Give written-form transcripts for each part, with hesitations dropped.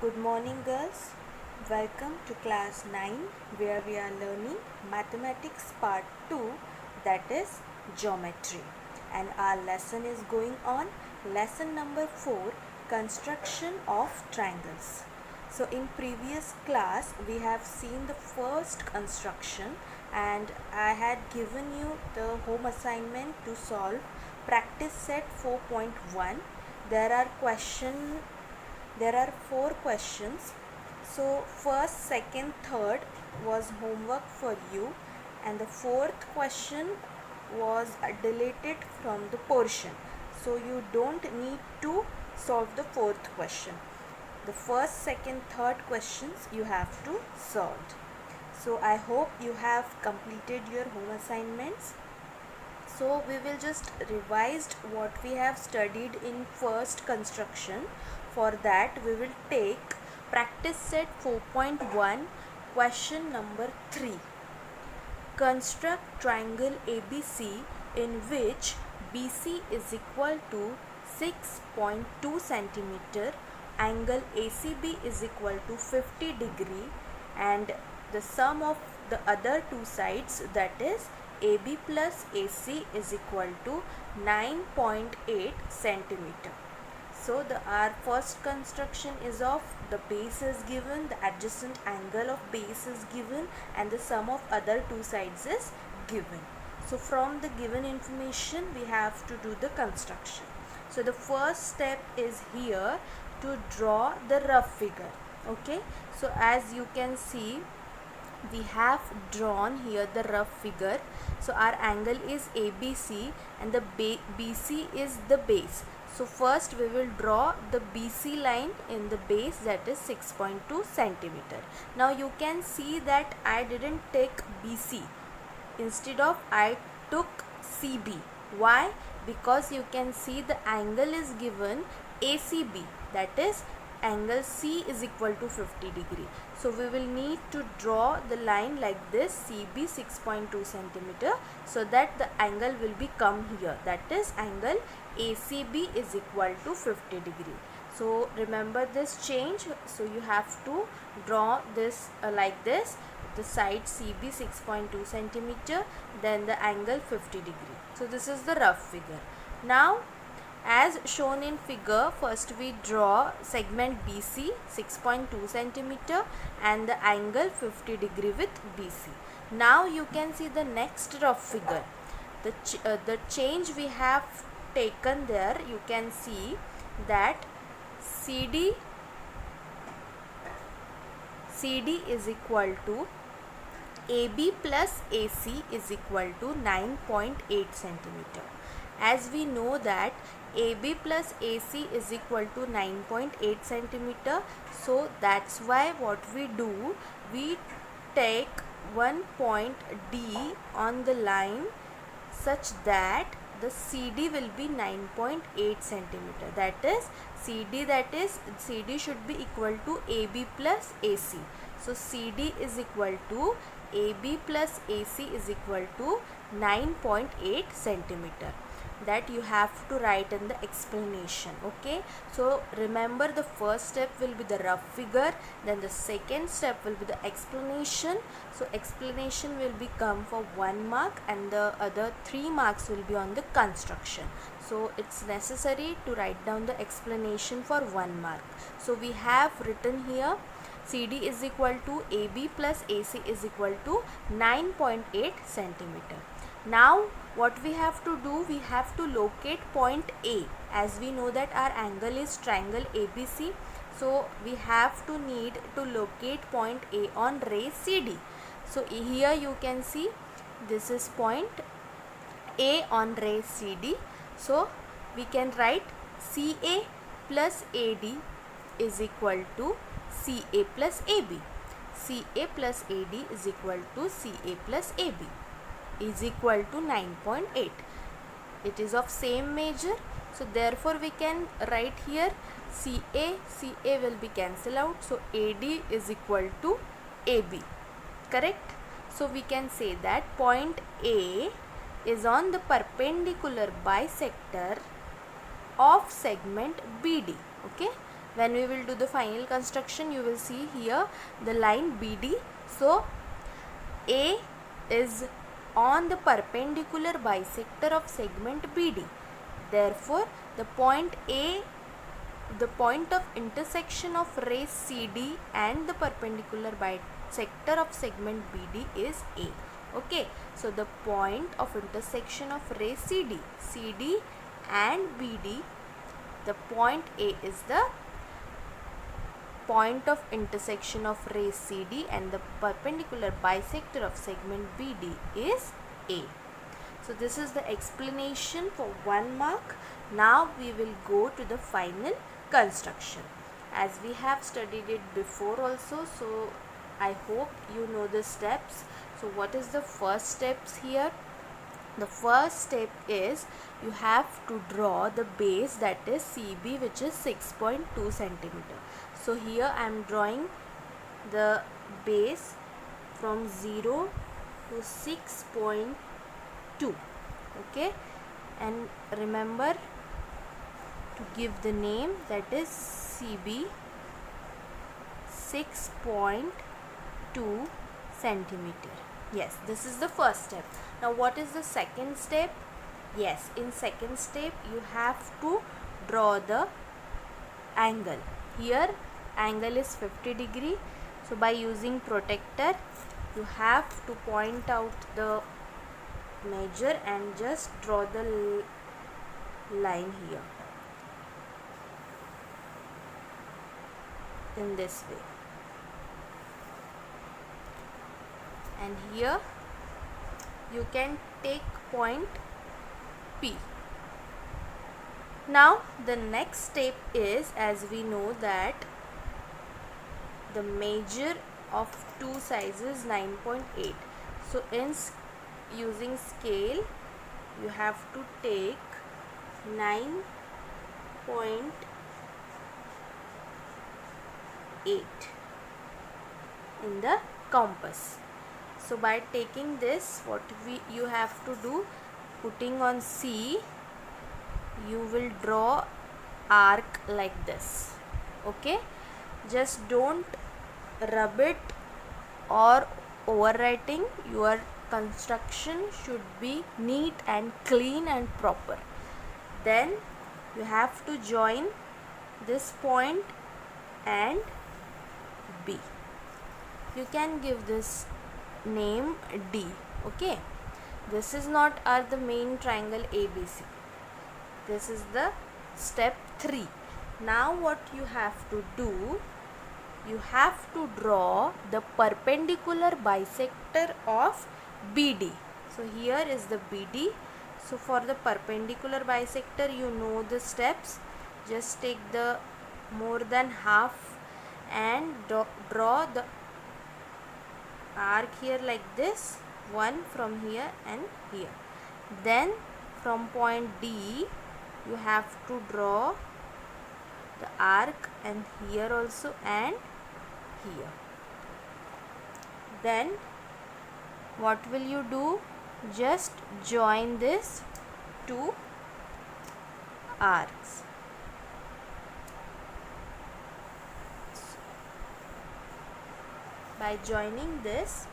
Good morning, girls. Welcome to class 9, where we are learning mathematics part 2, that is geometry. And our lesson is going on lesson number 4, construction of triangles. So in previous class we have seen the first construction, and I had given you the home assignment to solve practice set 4.1. There are 4 questions. So first, second, third was homework for you, and the fourth question was deleted from the portion. So you don't need to solve the fourth question. The first, second, third questions you have to solve. So I hope you have completed your home assignments. So we will just revise what we have studied in first construction. For that we will take practice set 4.1 question number 3. Construct triangle ABC in which BC is equal to 6.2 centimeter, angle ACB is equal to 50 degree, and the sum of the other two sides, that is AB plus AC, is equal to 9.8 centimeter. So our first construction is of the base is given, the adjacent angle of base is given, and the sum of other two sides is given. So from the given information we have to do the construction. So the first step is here to draw the rough figure. Okay, so as you can see, we have drawn here the rough figure. So our angle is ABC and the BC is the base. So first we will draw the BC line in the base, that is 6.2 centimeter. Now you can see that I didn't take BC. Instead of, I took CB. Why? Because you can see the angle is given ACB, that is angle C is equal to 50 degree. So we will need to draw the line like this, CB 6.2 centimeter, so that the angle will be come here, that is angle ACB is equal to 50 degree. So remember this change. So you have to draw this like this, the side CB 6.2 centimeter, then the angle 50 degree. So this is the rough figure. Now as shown in figure, first we draw segment BC 6.2 centimeter and the angle 50 degree with BC. Now you can see the next rough figure. The change we have taken there, you can see that CD is equal to AB plus AC is equal to 9.8 centimeter. As we know that AB plus AC is equal to 9.8 centimeter, so that's why what we do, we take one point D on the line such that the CD will be 9.8 centimeter. That is CD should be equal to AB plus AC. So CD is equal to AB plus AC is equal to 9.8 centimeter. That you have to write in the explanation. Okay, so remember, the first step will be the rough figure, then the second step will be the explanation. So explanation will be come for 1 mark and the other 3 marks will be on the construction. So it's necessary to write down the explanation for 1 mark. So we have written here CD is equal to AB plus AC is equal to 9.8 centimeter. Now what we have to do, we have to locate point A. As we know that our angle is triangle ABC, so we have to need to locate point A on ray CD. So here you can see this is point A on ray CD. So we can write CA plus AD is equal to CA plus AB. CA plus AD is equal to CA plus AB is equal to 9.8. It is of same measure, so therefore we can write here CA will be cancelled out, so AD is equal to AB, correct? So we can say that point A is on the perpendicular bisector of segment BD. Okay, When we will do the final construction, you will see here the line BD. So A is on the perpendicular bisector of segment BD. Therefore, the point of intersection of rays CD and the perpendicular bisector of segment BD is A. Okay, so the point of intersection of rays CD and BD, the point A is the point of intersection of rays CD and the perpendicular bisector of segment BD is A. So this is the explanation for 1 mark. Now we will go to the final construction. As we have studied it before also, so I hope you know the steps. So what is the first steps here? The first step is you have to draw the base, that is CB, which is 6.2 centimeter. So here I am drawing the base from 0 to 6.2. Okay, and remember to give the name, that is CB 6.2 centimeter. Yes, this is the first step. Now what is the second step? Yes, in second step you have to draw the angle. Here angle is 50 degree. So by using protractor you have to point out the measure and just draw the line here in this way, and here you can take point P. Now the next step is, as we know that the measure of two sides is 9.8. So in using scale you have to take 9.8 in the compass. So by taking this, what you have to do, putting on C, you will draw arc like this. Okay, just don't rub it or overwriting. Your construction should be neat and clean and proper. Then you have to join this point and B. You can give this name D. Okay, this is not the main triangle ABC. This is the step 3. Now what you have to do, you have to draw the perpendicular bisector of BD. So here is the BD. So for the perpendicular bisector, you know the steps. Just take the more than half and draw the arc here like this, one from here and here. Then from point D you have to draw the arc, and here also and here. Then what will you do? Just join this two arcs. By joining this,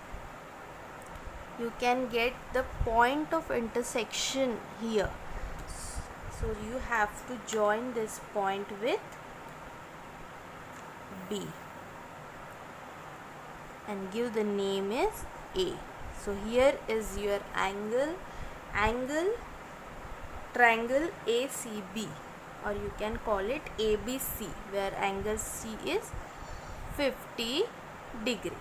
you can get the point of intersection here. So you have to join this point with B and give the name is A. So here is your angle triangle ACB, or you can call it ABC, where angle C is 50 degree.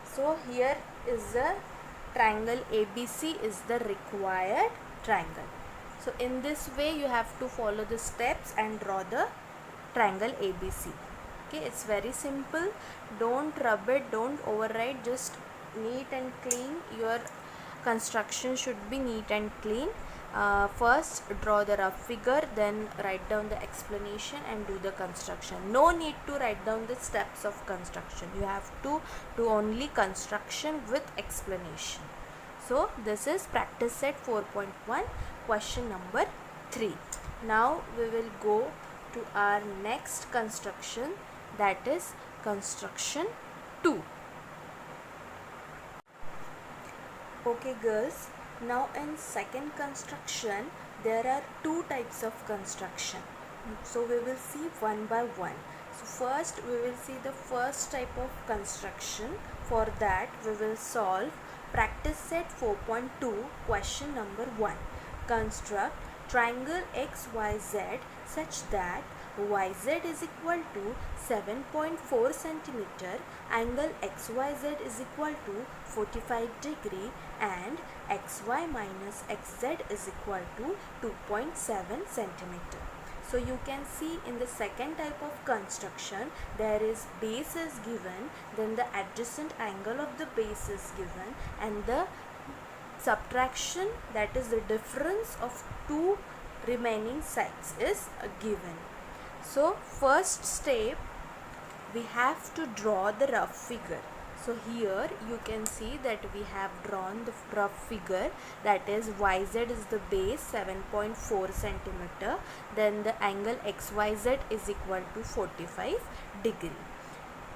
So here is the triangle ABC is the required triangle. So in this way you have to follow the steps and draw the triangle ABC. Okay, it's very simple. Don't rub it, don't overwrite, just neat and clean. Your construction should be neat and clean. First draw the rough figure, then write down the explanation and do the construction. No need to write down the steps of construction. You have to do only construction with explanation. So this is practice set 4.1, question number 3. Now we will go to our next construction, that is construction 2. Okay girls, now in second construction there are two types of construction. So we will see one by one. So first we will see the first type of construction. For that we will solve practice set 4.2 question number 1. Construct triangle XYZ such that YZ is equal to 7.4 centimeter, angle XYZ is equal to 45 degree and XY minus XZ is equal to 2.7 centimeter. So you can see in the second type of construction there is base is given, then the adjacent angle of the base is given and the subtraction, that is the difference of two remaining sides, is given. So first step we have to draw the rough figure. So here you can see that we have drawn the rough figure, that is YZ is the base 7.4 centimeter, then the angle XYZ is equal to 45 degree.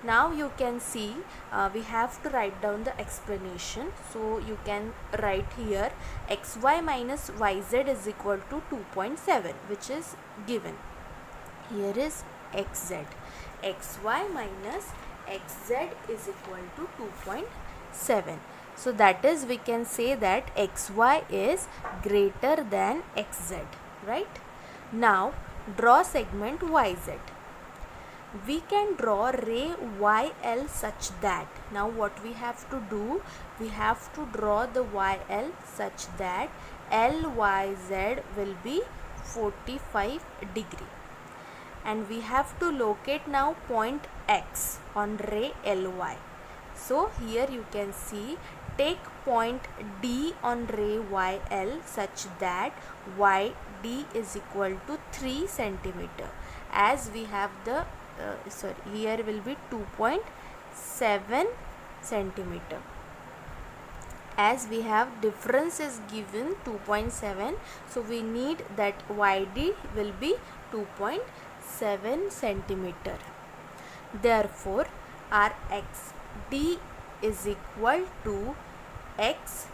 Now you can see we have to write down the explanation. So you can write here XY minus YZ is equal to 2.7, which is given. Here is XZ. XY minus XZ is equal to 2.7. So that is, we can say that XY is greater than XZ, right? Now draw segment YZ. We can draw ray YL such that, now what we have to do, we have to draw the YL such that LYZ will be 45 degree. And we have to locate now point X on ray LY. So here you can see, take point D on ray YL such that YD is equal to 3 centimeter. As we have the here will be 2.7 centimeter. As we have difference is given 2.7, so we need that YD will be 2.7 centimeter. Therefore our XD is equal to XZ.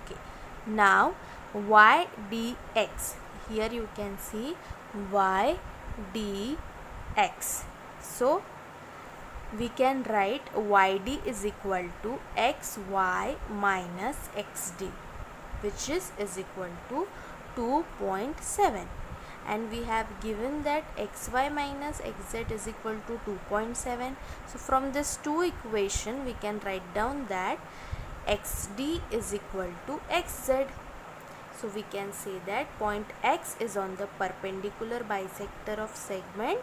Okay. Now YDX. Here you can see YDX. So we can write YD is equal to XY minus XD, which is equal to 2.7. And we have given that XY minus XZ is equal to 2.7. So from this two equation we can write down that XD is equal to XZ. So we can say that point X is on the perpendicular bisector of segment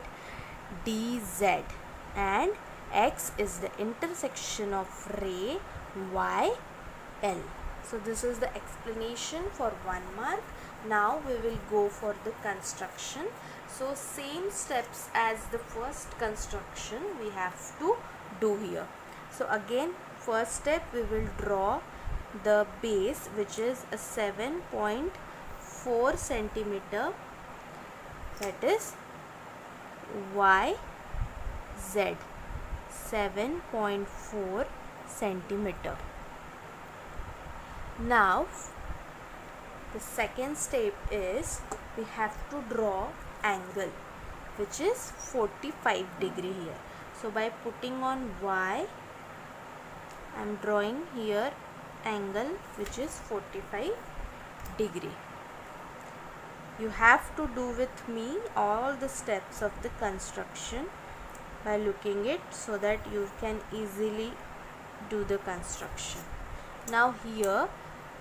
DZ and X is the intersection of ray YL. So this is the explanation for 1 mark. Now we will go for the construction. So same steps as the first construction we have to do here. So again, first step we will draw the base, which is a 7.4 centimeter, that is YZ, 7.4 centimeter. Now the second step is we have to draw angle, which is 45 degree here. So by putting on Y, I am drawing here angle which is 45 degree. You have to do with me all the steps of the construction by looking it, so that you can easily do the construction. Now here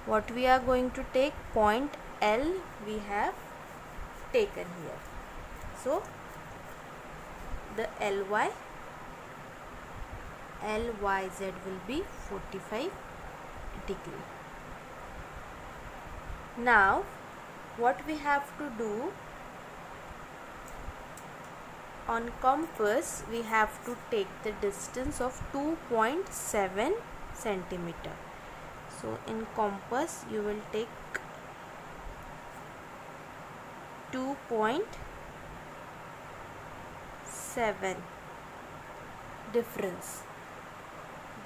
what we are going to take, point L we have taken here. So the LYZ will be 45 degree. Now what we have to do, on compass we have to take the distance of 2.7 centimeter. So in compass you will take 2.7 difference.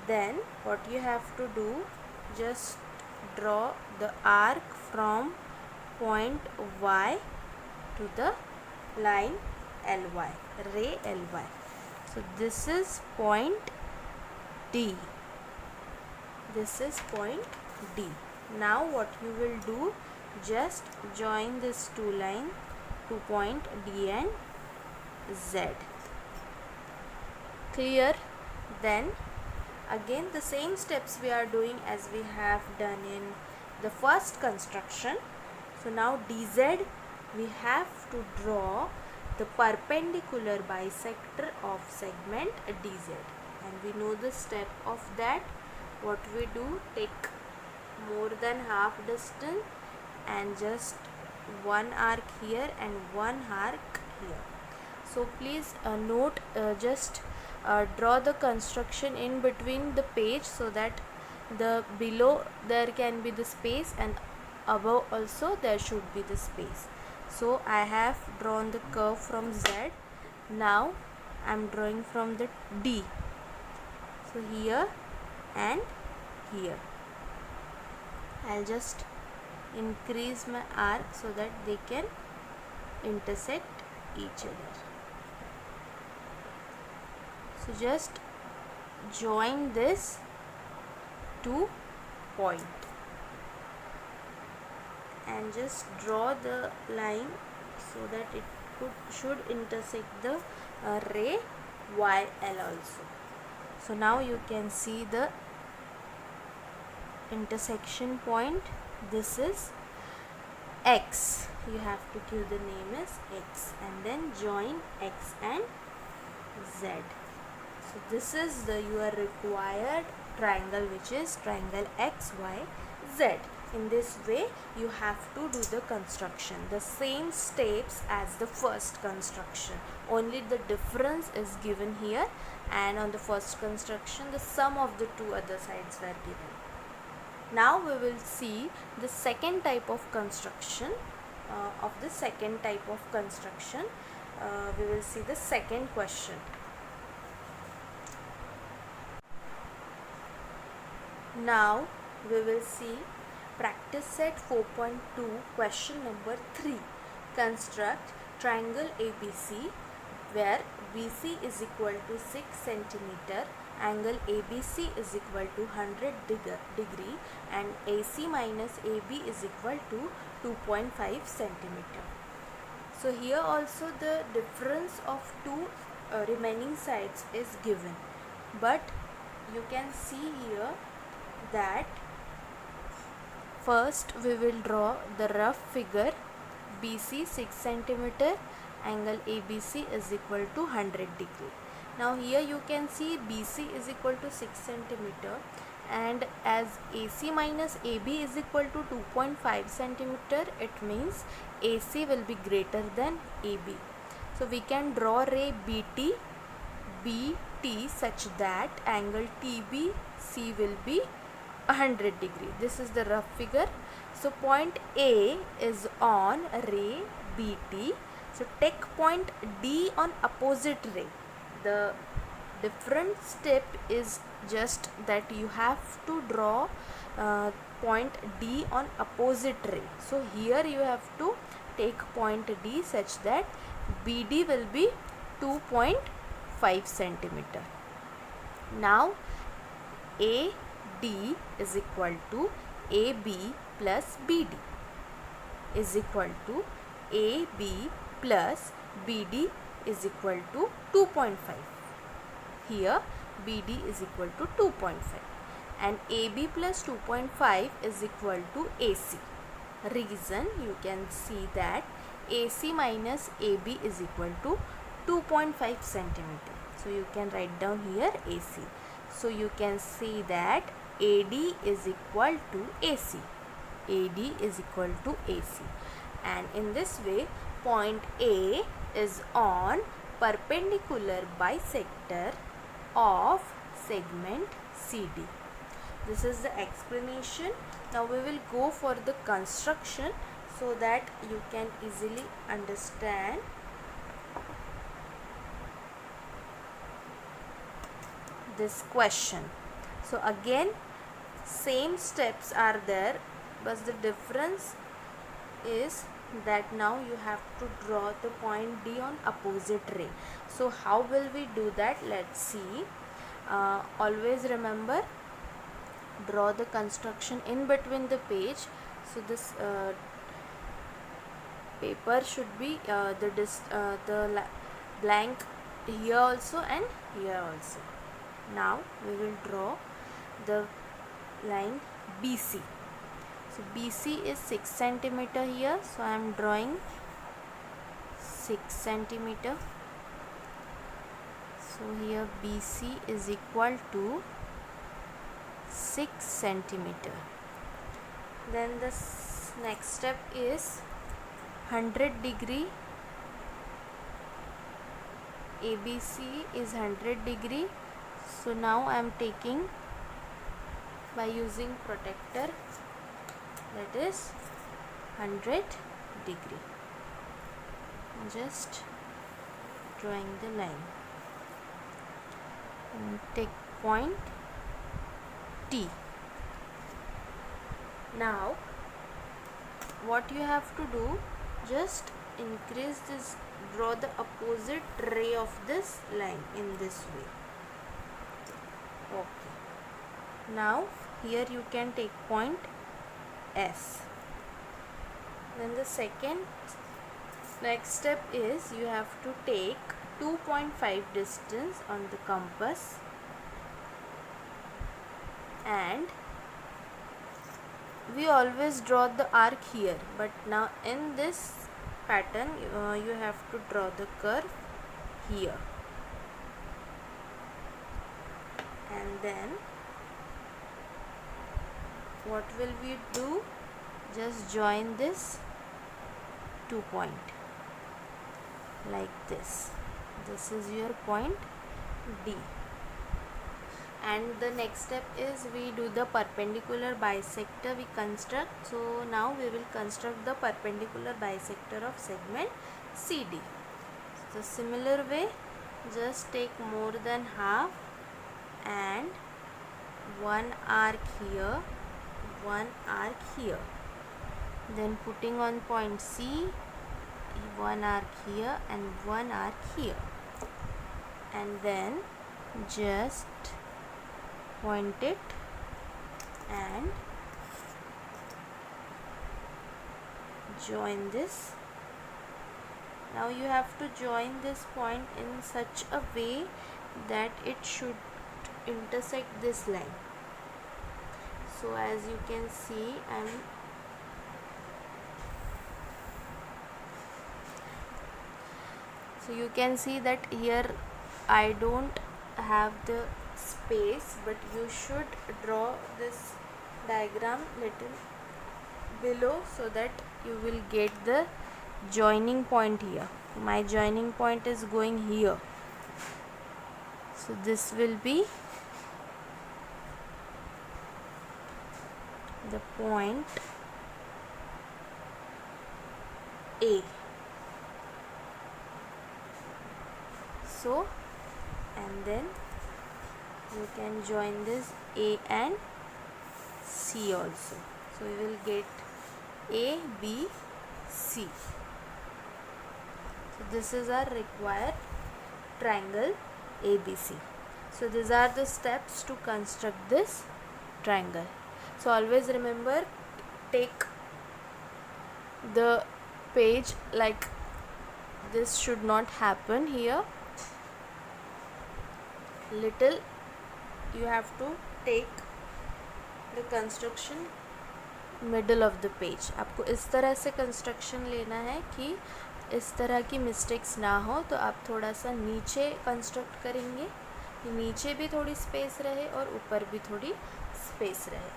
Then what you have to do, just draw the arc from point Y to the line LY, ray LY. So this is point D. This is point D. Now what you will do, just join this two lines to point D and Z. Clear? Then again the same steps we are doing as we have done in the first construction. So now DZ, we have to draw the perpendicular bisector of segment DZ, and we know the step of that. What we do, take more than half distance and just one arc here and one arc here. So please note, just draw the construction in between the page, so that the below there can be the space and above also there should be the space. So I have drawn the curve from Z. Now I am drawing from the D. So here and here I'll just increase my arc so that they can intersect each other. So just join this two point and just draw the line so that it should intersect the ray YL also. So now you can see the intersection point. This is X. You have to give the name as X and then join X and Z. So this is your required triangle, which is triangle XYZ. In this way you have to do the construction, the same steps as the first construction, only the difference is given here, and on the first construction the sum of the two other sides were given. Now we will see the second type of construction. We will see the second question. Now we will see practice set 4.2, question number 3. Construct triangle ABC where BC is equal to 6 cm, angle ABC is equal to 100 degree and AC minus AB is equal to 2.5 cm. So here also the difference of two remaining sides is given, but you can see here that first we will draw the rough figure. BC 6 cm, angle ABC is equal to 100 degree. Now here you can see BC is equal to 6 cm, and as AC minus AB is equal to 2.5 cm, it means AC will be greater than AB. So we can draw ray BT such that angle TBC will be 100 degree. This is the rough figure. So point A is on ray BT. So take point D on opposite ray. The different step is just that you have to draw point D on opposite ray. So here you have to take point D such that BD will be 2.5 cm. Now AD is equal to AB plus BD is equal to AB plus BD is equal to 2.5. Here BD is equal to 2.5 and AB plus 2.5 is equal to AC. Reason, you can see that AC minus AB is equal to 2.5 cm. So you can write down here AC. So you can see that AD is equal to AC. AD is equal to AC. And in this way, point A is on perpendicular bisector of segment CD. This is the explanation. Now we will go for the construction. so that you can easily understand. This question. So again same steps are there, but the difference is that now you have to draw the point D on opposite ray. So how will we do that? Let's see. Always remember, draw the construction in between the page. So this paper should be blank here also and here also. Now we will draw the line BC. So BC is 6 centimeter here, so I am drawing 6 centimeter. So here BC is equal to 6 centimeter. Then the next step is 100 degree. ABC is 100 degree. So now I am taking by using protector, that is 100 degree. Just drawing the line and take point T. Now what you have to do, just increase this, draw the opposite ray of this line in this way. Okay. Now here you can take point S. Then the next step is you have to take 2.5 distance on the compass, and we always draw the arc here, but now in this pattern you have to draw the curve here. And then what will we do? Just join this 2 point like this. This is your point D. And the next step is we do the perpendicular bisector we construct. So now we will construct the perpendicular bisector of segment CD. So similar way, just take more than half and one arc here, one arc here. Then putting on point C, one arc here and one arc here. And then just point it and join this. Now you have to join this point in such a way that it should intersect this line. So as you can see, so you can see that here I don't have the space, but you should draw this diagram little below so that you will get the joining point here. My joining point is going here, so this will be the point A. So and then you can join this A and C also. So you will get A, B, C. So this is our required triangle ABC. So these are the steps to construct this triangle. So always remember, take the page like this should not happen here. Little you have to take the construction middle of the page. आपको इस तरह से construction लेना है कि इस तरह की mistakes ना हो. तो आप थोड़ा सा नीचे construct करेंगे, नीचे भी थोड़ी space रहे और ऊपर भी थोड़ी space रहे.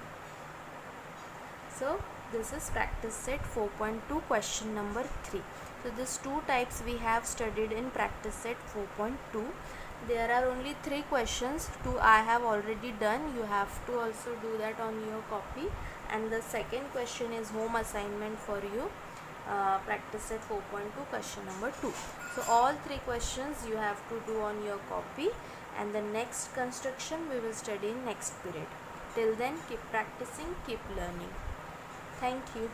So this is practice set 4.2 question number 3. So these two types we have studied in practice set 4.2. There are only 3 questions. 2 I have already done. You have to also do that on your copy. And the second question is home assignment for you. practice set 4.2 question number 2. So all 3 questions you have to do on your copy, and the next construction we will study in next period. Till then, keep practicing, keep learning. Thank you.